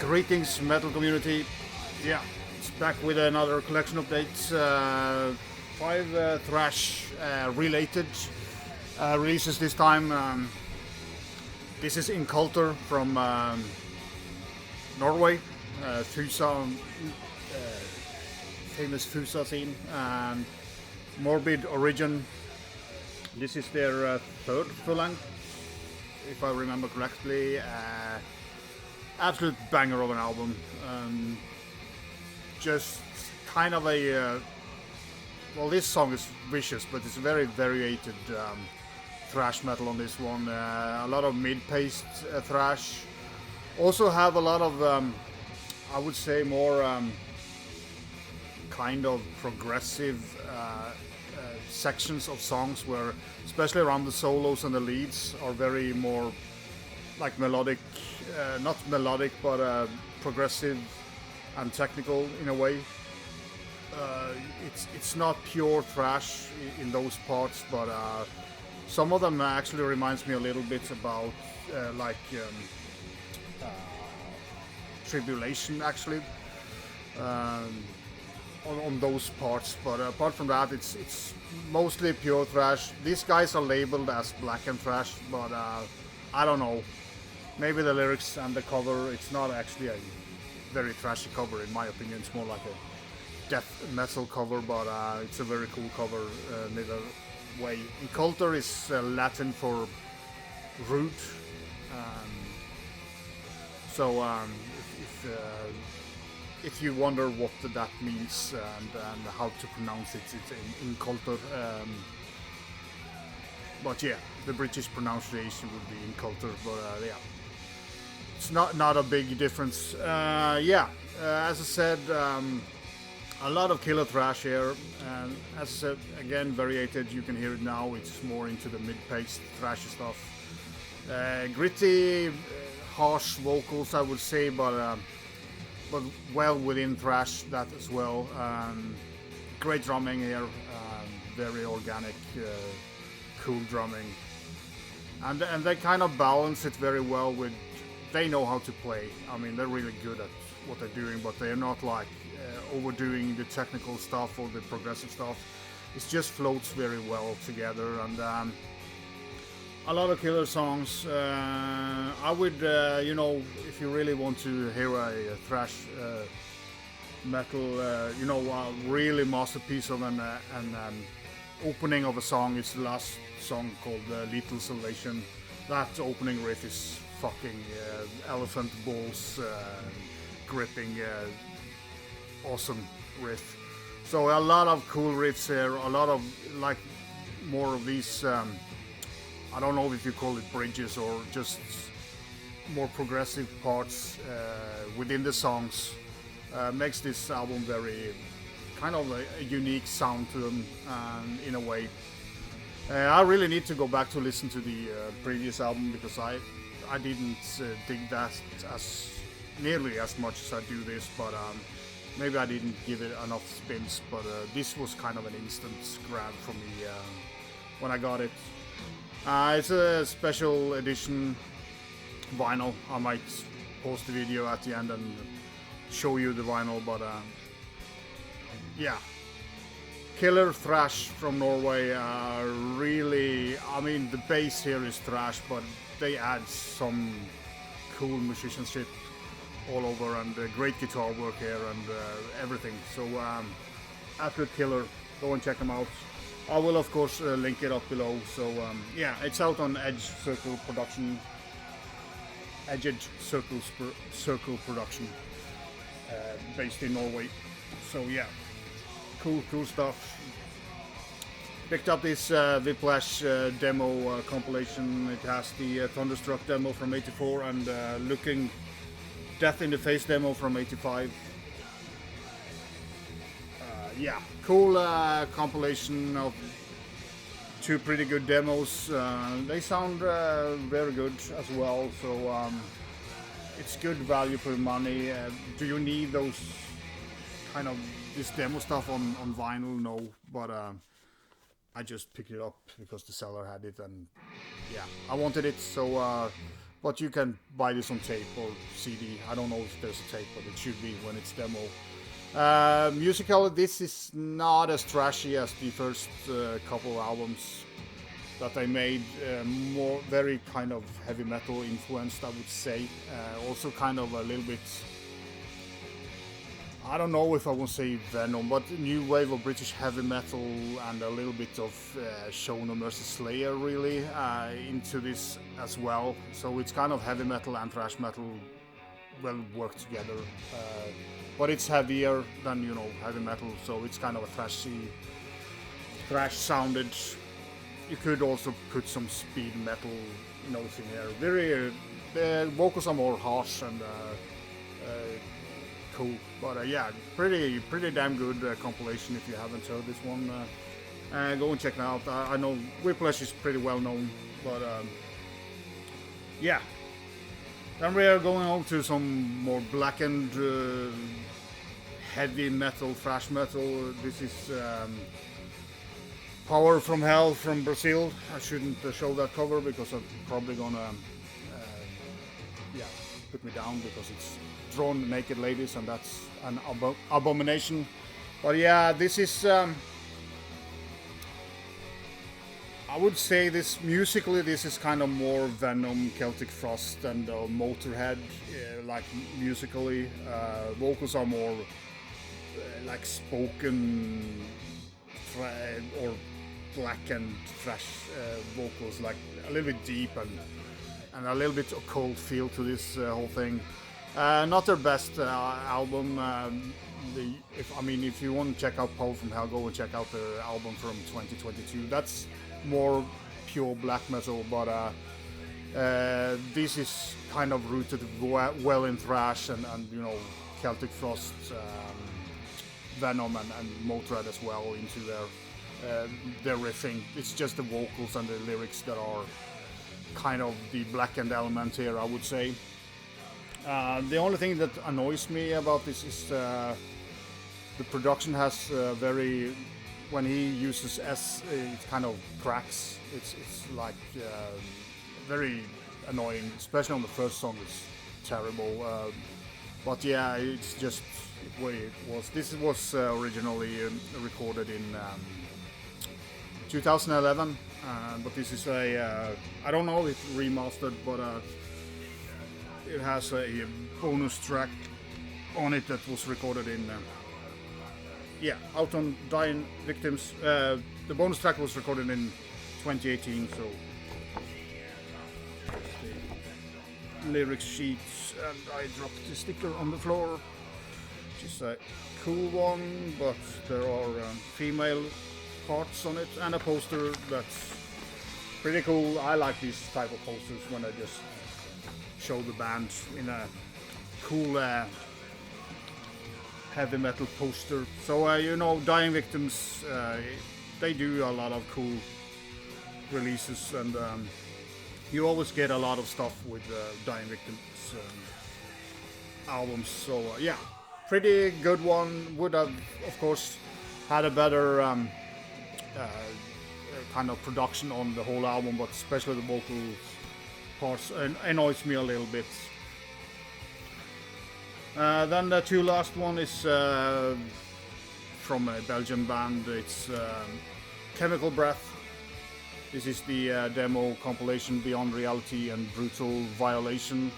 Greetings, metal community. Yeah, it's back with another collection update. Five thrash related releases this time. This is Inculter from Norway, Fusa, famous Fusa scene, and Morbid Origin. This is their third full length, if I remember correctly. Absolute banger of an album. Just kind of a well, this song is vicious, but it's very variated thrash metal on this one. A lot of mid-paced thrash. Also have a lot of I would say more kind of progressive sections of songs where, especially around the solos and the leads, are very more like melodic, not melodic, but progressive and technical in a way. It's not pure thrash in those parts, but some of them actually reminds me a little bit about Tribulation, actually, on those parts. But apart from that, it's mostly pure thrash. These guys are labeled as black and thrash, but I don't know. Maybe the lyrics and the cover, it's not actually a very thrashy cover in my opinion. It's more like a death metal cover, but it's a very cool cover either way. Inculter is Latin for root. So if you wonder what that means and how to pronounce it, it's Inculter. But yeah, the British pronunciation would be Inculter, but yeah. It's not a big difference. As I said, a lot of killer thrash here, and as I said, again, variated. You can hear it now. It's more into the mid-paced thrashy stuff. Gritty, harsh vocals, I would say, but well within thrash that as well. Great drumming here, very organic, cool drumming, and they kind of balance it very well with. They know how to play. I mean, they're really good at what they're doing, but they're not like overdoing the technical stuff or the progressive stuff. It just floats very well together, and a lot of killer songs. I would, if you really want to hear a thrash metal, really masterpiece of an opening of a song is the last song called Lethal Salvation. That opening riff is fucking elephant balls gripping awesome riff. So a lot of cool riffs here, a lot of like more of these I don't know if you call it bridges or just more progressive parts within the songs. Makes this album very kind of a unique sound to them in a way. I really need to go back to listen to the previous album because I didn't dig that as nearly as much as I do this, but maybe I didn't give it enough spins, but this was kind of an instant grab for me when I got it. It's a special edition vinyl. I might post the video at the end and show you the vinyl, but yeah. Killer thrash from Norway. Really, I mean, the bass here is thrash, but they add some cool musicianship all over, and great guitar work here and everything. So absolute killer. Go and check them out. I will of course link it up below. So yeah, it's out on Edge Circle Production. Edged Circle Production, based in Norway. So yeah, cool stuff. Picked up this Whiplash demo compilation. It has the Thunderstruck demo from '84 and Looking Death in the Face demo from '85. Yeah, cool compilation of two pretty good demos. They sound very good as well, so it's good value for money. Do you need those kind of this demo stuff on vinyl? No, but I just picked it up because the seller had it, and yeah, I wanted it, so but you can buy this on tape or CD. I don't know if there's a tape, but it should be when it's demo. Musically, this is not as trashy as the first couple albums that I made. More very kind of heavy metal influenced, I would say. Also kind of a little bit, I don't know if I want to say Venom, but new wave of British heavy metal and a little bit of Show No Mercy Slayer really into this as well. So it's kind of heavy metal and thrash metal well worked together. But it's heavier than, you know, heavy metal, so it's kind of a thrash sounded. You could also put some speed metal notes in here. Very, the vocals are more harsh and cool, but yeah, pretty damn good compilation. If you haven't heard this one, go and check it out. I know Whiplash is pretty well known, but yeah. Then we are going on to some more blackened heavy metal, thrash metal. This is Power from Hell from Brazil. I shouldn't show that cover because I'm probably gonna yeah, put me down because it's drawn naked ladies and that's an abomination. But yeah, this is I would say this musically this is kind of more Venom, Celtic Frost and Motorhead, like musically. Vocals are more like spoken or black and thrash vocals, like a little bit deep and a little bit occult feel to this whole thing. Not their best album. If you want to check out Power from Hell, go and check out the album from 2022. That's more pure black metal, but this is kind of rooted well in thrash and you know, Celtic Frost, Venom and Motorhead as well into their riffing. It's just the vocals and the lyrics that are kind of the blackened element here, I would say. The only thing that annoys me about this is the production has very, when he uses it kind of cracks. It's like very annoying, especially on the first song. It's terrible. But yeah, it's just the way it was. This was originally recorded in 2011, but this is a I don't know if it's remastered, but it has a bonus track on it that was recorded in Out on Dying Victims. The bonus track was recorded in 2018, so the lyrics sheets, and I dropped the sticker on the floor, which is a cool one, but there are female parts on it and a poster that's pretty cool. I like these type of posters when I just show the band in a cool heavy metal poster. So you know, Dying Victims, they do a lot of cool releases, and you always get a lot of stuff with Dying Victims albums. So yeah, pretty good one. Would have, of course, had a better kind of production on the whole album, but especially the vocal parts annoys me a little bit. Then the two last one is from a Belgian band. It's Chemical Breath. This is the demo compilation Beyond Reality and Brutal Violation.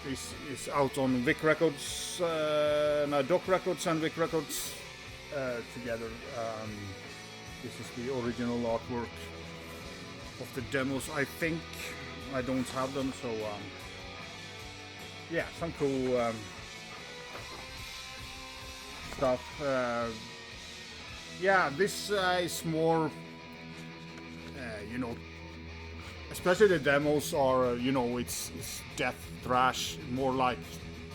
This is out on Vic Records, Doc Records and Vic Records together. This is the original artwork of the demos, I think. I don't have them, so yeah, some cool stuff. Yeah, this is more, you know, especially the demos are, you know, it's death thrash, more like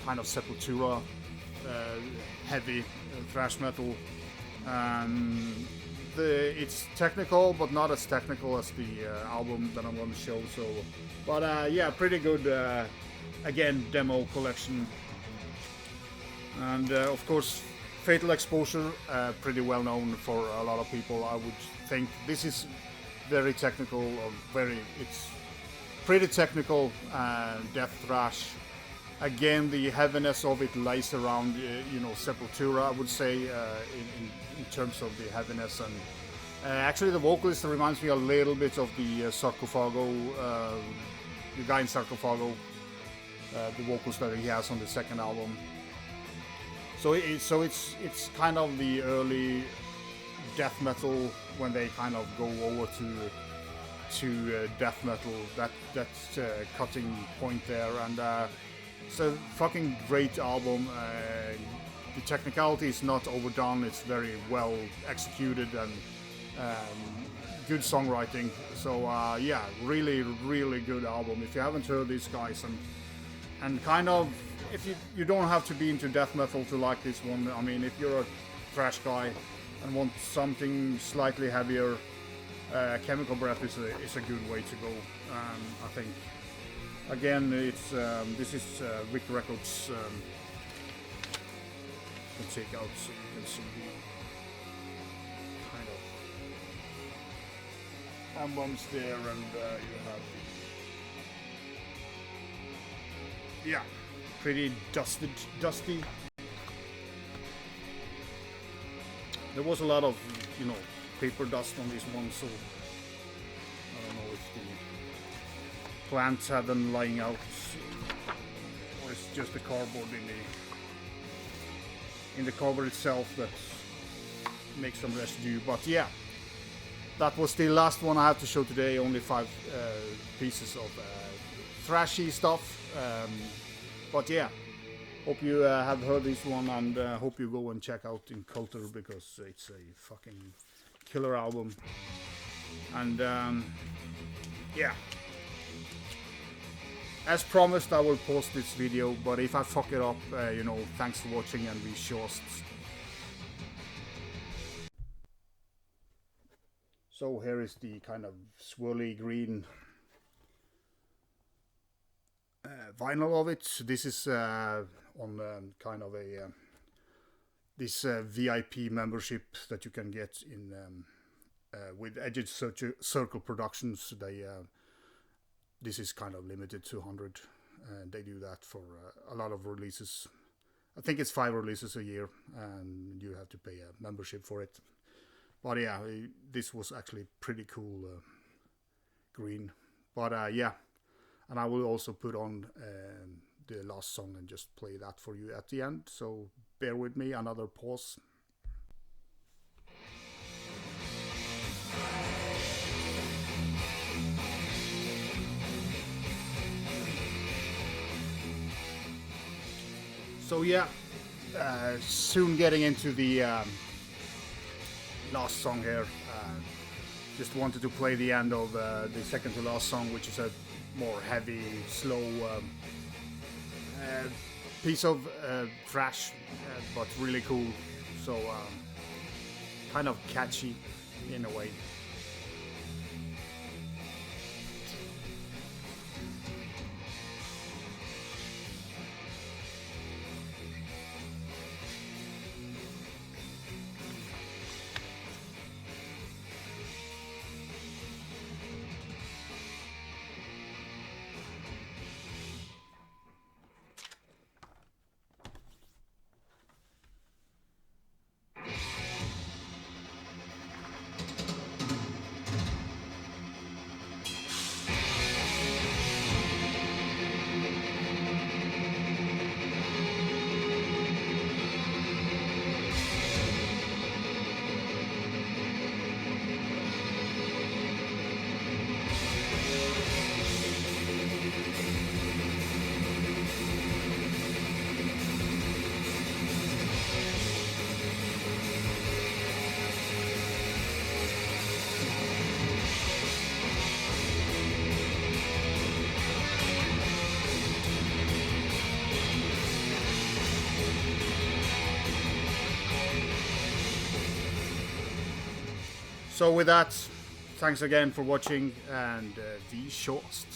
kind of Sepultura, heavy thrash metal. It's technical, but not as technical as the album that I'm going to show. So, but yeah, pretty good. Again, demo collection, and of course, Fatal Exposure, pretty well known for a lot of people. I would think this is very technical, or it's pretty technical death thrash. Again, the heaviness of it lies around, you know, Sepultura, I would say, in terms of the heaviness. And actually, the vocalist reminds me a little bit of the Sarcophago, the guy in Sarcophago, the vocals that he has on the second album. So it's kind of the early death metal when they kind of go over to death metal. That's cutting point there, and it's a fucking great album. The technicality is not overdone. It's very well executed and good songwriting. So yeah, really good album. If you haven't heard these guys, and kind of, if you don't have to be into death metal to like this one. I mean, if you're a thrash guy and want something slightly heavier, Chemical Breath is a good way to go. I think. Again, it's this is Vic Records. Can check out so you can see the kind of albums there, and you have the, yeah, pretty dusty. There was a lot of, you know, paper dust on this one, so I don't know if the plants had them lying out, or it's just the cardboard in the cover itself that makes some residue. But yeah, that was the last one I have to show today. Only 5 pieces of thrashy stuff. But yeah, hope you have heard this one, and hope you go and check out Inculter, because it's a fucking killer album. And yeah, as promised, I will post this video, but if I fuck it up, you know, thanks for watching, and we shorst. So here is the kind of swirly green vinyl of it. This is on kind of a this VIP membership that you can get in with Edge Circle Productions. They this is kind of limited to 100, and they do that for a lot of releases. I think it's 5 releases a year, and you have to pay a membership for it. But yeah, this was actually pretty cool green. But yeah, and I will also put on the last song and just play that for you at the end. So bear with me, another pause. So yeah, soon getting into the last song here. Just wanted to play the end of the second to last song, which is a more heavy, slow piece of thrash, but really cool. So kind of catchy in a way. So with that, thanks again for watching, and the shortest.